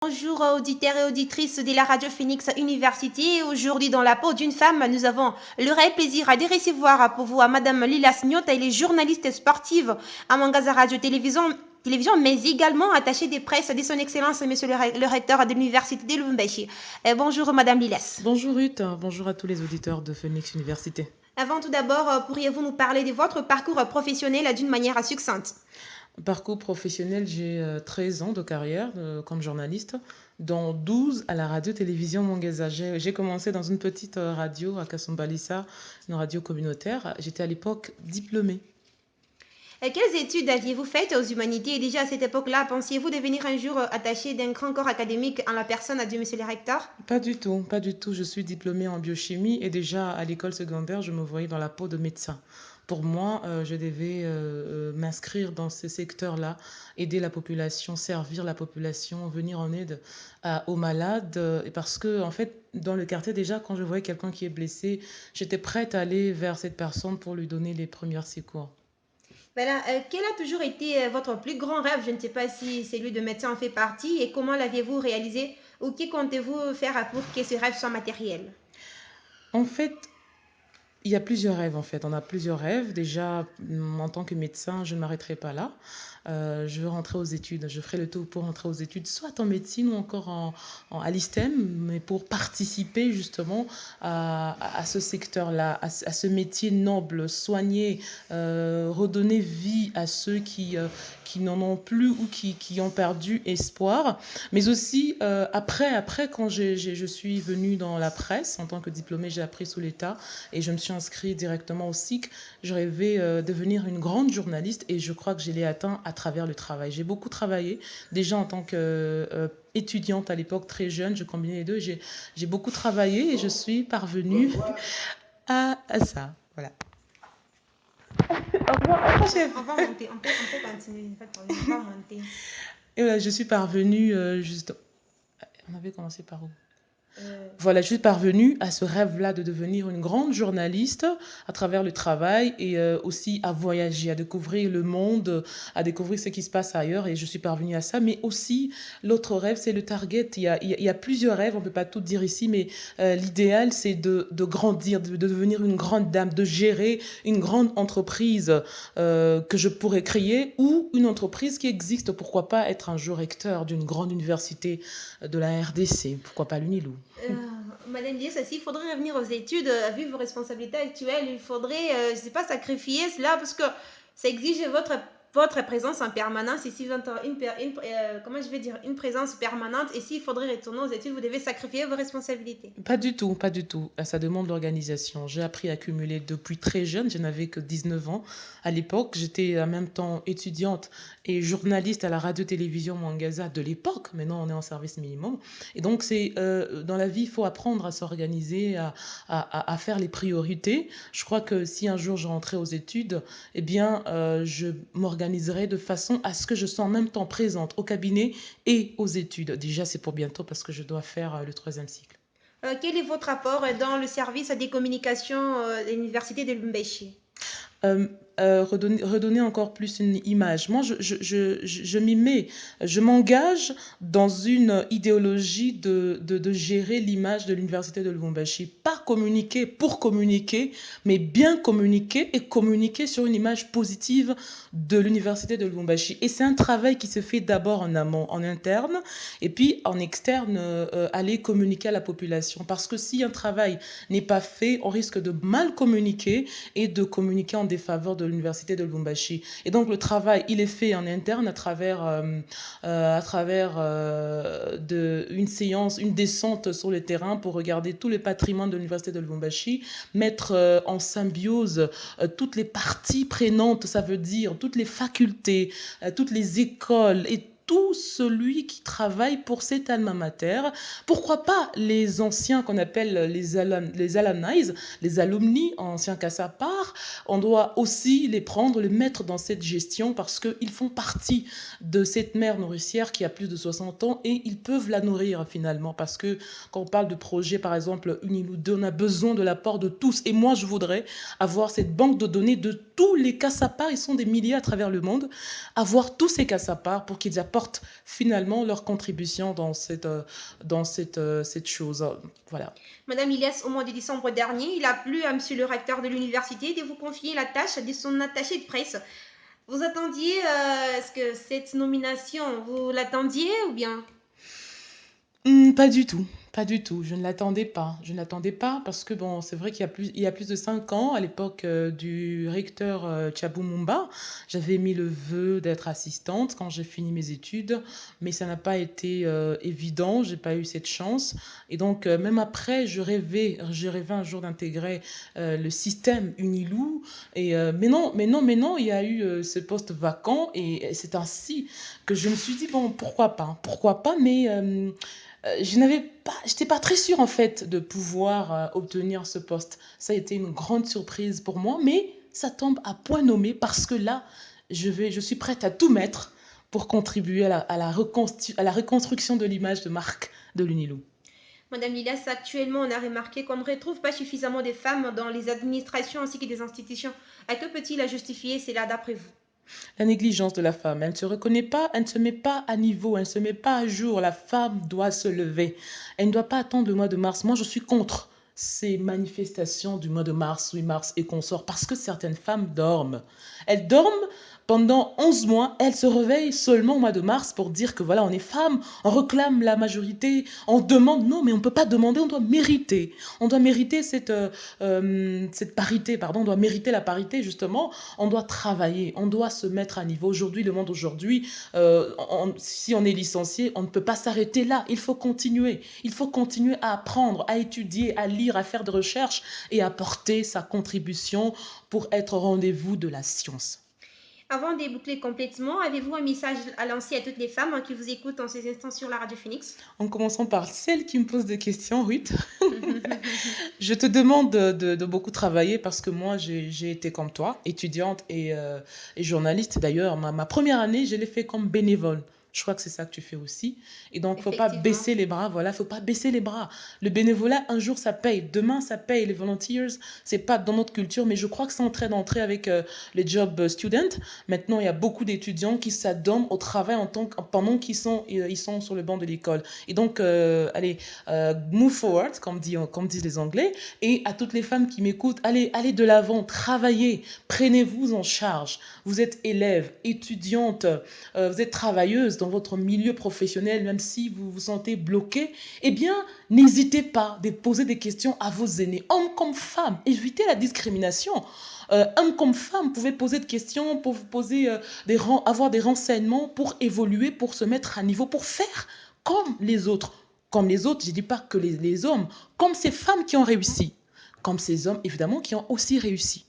Bonjour auditeurs et auditrices de la radio Phoenix University. Aujourd'hui, dans la peau d'une femme, nous avons le réel plaisir de recevoir pour vous à Madame Lila Sniota. Elle est journaliste sportive à Mangaza Radio Télévision, mais également attachée des presses de son Excellence, Monsieur le recteur de l'Université de Lubumbashi. Bonjour Madame Lilas. Bonjour Ruth, bonjour à tous les auditeurs de Phoenix Université. Avant tout d'abord, pourriez-vous nous parler de votre parcours professionnel d'une manière succincte? Parcours professionnel, j'ai 13 ans de carrière comme journaliste, dont 12 à la radio-télévision Mongeza. J'ai commencé dans une petite radio à Kasumbalissa, une radio communautaire. J'étais à l'époque diplômée. Quelles études aviez-vous faites aux humanités? Et déjà à cette époque-là, pensiez-vous devenir un jour attaché d'un grand corps académique en la personne de Monsieur le recteur? Pas du tout, pas du tout. Je suis diplômée en biochimie et déjà à l'école secondaire, je me voyais dans la peau de médecin. Pour moi, je devais m'inscrire dans ce secteur-là, aider la population, servir la population, venir en aide aux malades. Parce que, en fait, dans le quartier, déjà, quand je voyais quelqu'un qui est blessé, j'étais prête à aller vers cette personne pour lui donner les premiers secours. Voilà, quel a toujours été votre plus grand rêve? Je ne sais pas si celui de médecin en fait partie et comment l'aviez-vous réalisé ou que comptez-vous faire pour que ce rêve soit matériel? En fait, il y a plusieurs rêves en fait. On a plusieurs rêves. Déjà, en tant que médecin, je ne m'arrêterai pas là. Je veux rentrer aux études. Je ferai le tout pour rentrer aux études, soit en médecine ou encore à l'ISTEM, mais pour participer justement à ce secteur-là, à ce métier noble, soigner, redonner vie à ceux qui n'en ont plus ou qui ont perdu espoir. Mais aussi, après quand je suis venue dans la presse, en tant que diplômée, j'ai appris sous l'État et je me suis inscrite directement au SIC. Je rêvais devenir une grande journaliste et je crois que je l'ai atteint à travers le travail. J'ai beaucoup travaillé, déjà en tant qu'étudiante à l'époque, très jeune, je combinais les deux. J'ai beaucoup travaillé et je suis parvenue à ça. Voilà. On va monter, on peut continuer, on va monter. Et voilà, je suis parvenue juste. On avait commencé par où? Euh, Voilà, je suis parvenue à ce rêve-là de devenir une grande journaliste à travers le travail et aussi à voyager, à découvrir le monde, à découvrir ce qui se passe ailleurs. Et je suis parvenue à ça. Mais aussi, l'autre rêve, c'est le target. Il y a plusieurs rêves, on ne peut pas tout dire ici, mais l'idéal, c'est de grandir, de devenir une grande dame, de gérer une grande entreprise que je pourrais créer ou une entreprise qui existe. Pourquoi pas être un jour recteur d'une grande université de la RDC? Pourquoi pas l'UNILOU? Euh, Madame Diaz, s'il faudrait revenir aux études, vu vos responsabilités actuelles, il faudrait, je ne sais pas, sacrifier cela parce que ça exige votre présence en permanence. Et si vous avez comment je vais dire, une présence permanente, et s'il faudrait retourner aux études, vous devez sacrifier vos responsabilités. Pas du tout, pas du tout. Ça demande l'organisation. J'ai appris à cumuler depuis très jeune. Je n'avais que 19 ans à l'époque. J'étais en même temps étudiante et journaliste à la radio-télévision Mwangaza de l'époque. Maintenant, on est en service minimum. Et donc, c'est dans la vie, il faut apprendre à s'organiser, à faire les priorités. Je crois que si un jour je rentrais aux études, eh bien, je m'organiserai de façon à ce que je sois en même temps présente au cabinet et aux études. Déjà, c'est pour bientôt parce que je dois faire le troisième cycle. Quel est votre apport dans le service des communications de l'Université de Lumbechi? euh, redonner encore plus une image. Moi, je m'y mets, je m'engage dans une idéologie de gérer l'image de l'Université de Lubumbashi. Pas communiquer pour communiquer, mais bien communiquer et communiquer sur une image positive de l'Université de Lubumbashi. Et c'est un travail qui se fait d'abord en amont, en interne, et puis en externe, aller communiquer à la population. Parce que si un travail n'est pas fait, on risque de mal communiquer et de communiquer en défaveur de l'Université de Lubumbashi. Et donc le travail, il est fait en interne à travers une séance, une descente sur le terrain pour regarder tout le patrimoine de l'Université de Lubumbashi, mettre en symbiose toutes les parties prenantes, ça veut dire toutes les facultés, toutes les écoles et tout celui qui travaille pour cet alma mater. Pourquoi pas les anciens qu'on appelle les alumni, les alumni, anciens qu'à sa part, on doit aussi les prendre, les mettre dans cette gestion parce qu'ils font partie de cette mère nourricière qui a plus de 60 ans et ils peuvent la nourrir finalement parce que quand on parle de projet, par exemple, Unilou 2, on a besoin de l'apport de tous. Et moi, je voudrais avoir cette banque de données de tous les Cassapars, ils sont des milliers à travers le monde, avoir tous ces Cassapars pour qu'ils apportent apportent finalement leur contribution cette chose. Voilà. Madame Ilias, au mois de décembre dernier, il a plu à monsieur le recteur de l'université de vous confier la tâche de son attaché de presse. Vous attendiez, est-ce que cette nomination, vous l'attendiez ou bien? Pas du tout, pas du tout. Je ne l'attendais pas. Je ne l'attendais pas parce que bon, c'est vrai qu'il y a plus de 5 ans, à l'époque, du recteur, Tchabou Mumba, j'avais mis le vœu d'être assistante quand j'ai fini mes études, mais ça n'a pas été, évident, j'ai pas eu cette chance et donc même après, je rêvais un jour d'intégrer, le système Unilou et mais non, il y a eu, ce poste vacant et c'est ainsi que je me suis dit: «Bon, pourquoi pas? Pourquoi pas?» mais j'étais pas très sûre en fait de pouvoir obtenir ce poste. Ça a été une grande surprise pour moi, mais ça tombe à point nommé parce que là, je suis prête à tout mettre pour contribuer à la reconstruction de l'image de marque de l'UNILO. Madame Ilias, actuellement, on a remarqué qu'on ne retrouve pas suffisamment de femmes dans les administrations ainsi que des institutions. À que peut-il justifier cela d'après vous? La négligence de la femme, elle ne se reconnaît pas, elle ne se met pas à niveau, elle ne se met pas à jour. La femme doit se lever. Elle ne doit pas attendre le mois de mars. Moi, je suis contre ces manifestations du mois de mars, 8 mars et consorts, parce que certaines femmes dorment. Elles dorment pendant 11 mois, elles se réveillent seulement au mois de mars pour dire que voilà, on est femme, on réclame la majorité, on demande. Non, mais on ne peut pas demander, on doit mériter. On doit mériter cette parité, pardon, on doit mériter la parité justement. On doit travailler, on doit se mettre à niveau. Aujourd'hui, le monde aujourd'hui, si on est licencié, on ne peut pas s'arrêter là. Il faut continuer. Il faut continuer à apprendre, à étudier, à lire, à faire des recherches et à apporter sa contribution pour être au rendez-vous de la science. Avant de boucler complètement, avez-vous un message à lancer à toutes les femmes qui vous écoutent en ces instants sur la radio Phoenix? En commençant par celle qui me pose des questions, Ruth. Je te demande de beaucoup travailler parce que moi, j'ai été comme toi, étudiante et journaliste. D'ailleurs, ma première année, je l'ai fait comme bénévole. Je crois que c'est ça que tu fais aussi. Et donc, faut pas Effectivement. baisser les bras. Voilà, faut pas baisser les bras. Le bénévolat, un jour, ça paye. Demain, ça paye. Les volunteers, c'est pas dans notre culture, mais je crois que c'est en train d'entrer avec les job students. Maintenant, il y a beaucoup d'étudiants qui s'adonnent au travail pendant ils sont sur le banc de l'école. Et donc, allez, move forward, comme disent les Anglais. Et à toutes les femmes qui m'écoutent, allez de l'avant, travaillez, prenez-vous en charge. Vous êtes élève, étudiante, vous êtes travailleuse dans votre milieu professionnel, même si vous vous sentez bloqué, eh bien, n'hésitez pas à poser des questions à vos aînés, hommes comme femmes. Évitez la discrimination. Hommes comme femmes, vous pouvez poser des questions, pour vous poser avoir des renseignements pour évoluer, pour se mettre à niveau, pour faire comme les autres. Comme les autres, je ne dis pas que les hommes, comme ces femmes qui ont réussi, comme ces hommes, évidemment, qui ont aussi réussi.